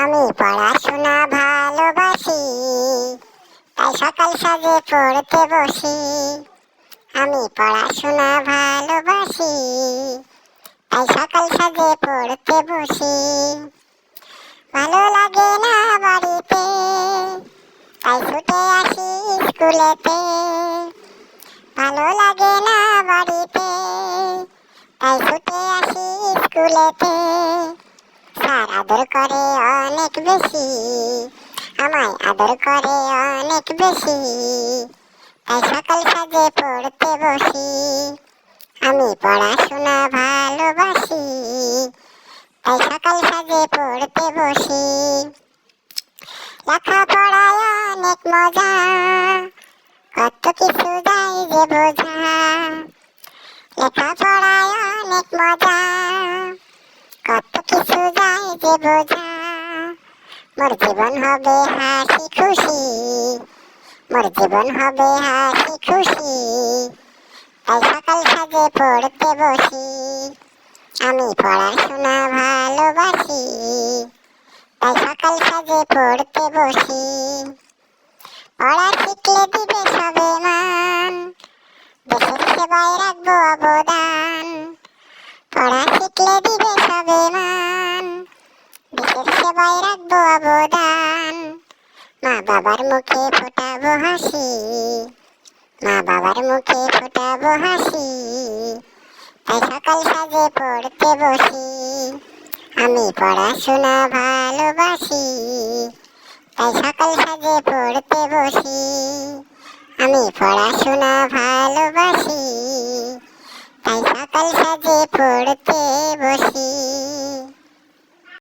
আমি পড়াশোনা ভালোবাসি, তাই সকাল সাজে পড়তে বসি। আমি পড়াশোনা ভালোবাসি, তাই সকাল সাজে পড়তে বসি। ভালো লাগে না বাড়িতে, তাই ছুটে আসি স্কুলেতে। ভালো লাগে না বাড়িতে, তাই ছুটে আসি স্কুলেতে। স্যার আদর করে অনেক বেশি, আমায় আদর করে অনেক বেশি, তাই সকাল সাজে পড়তে বসি। আমি পড়াশোনা ভালোবাসি, তাই সকাল সাজে পড়তে বসি। লেখাপড়ায় অনেক মজা, কত কিছু যায় যে বোঝা। লেখাপড়ায় অনেক মজা, কত কিছু যায় যে বোঝা। মোর জীবন হবে হাসি খুশি, মোর জীবন হবে হাসি খুশি, তাই সকাল সাজে পড়তে বসি। আমি পড়াশোনা ভালোবাসি, তাই সকাল সাজে পড়তে বসি। পড়া শিখলে দিবে সবে মান, দেশের সেবায় রাখবো অবদান। পড়া শিখলে দিবে সবে মান, দেশের সেবায় রাখবো অবদান। মা বাবার মুখে ফোটাবো হাসি, মা বাবার মুখে ফোটাবো হাসি, তাই সকাল সাজে পড়তে বসি। আমি পড়াশোনা ভালোবাসি, তাই সকাল সাজে পড়তে বসি। আমি পড়াশোনা ভালোবাসি, তাই সকাল সাজে পড়তে বসি।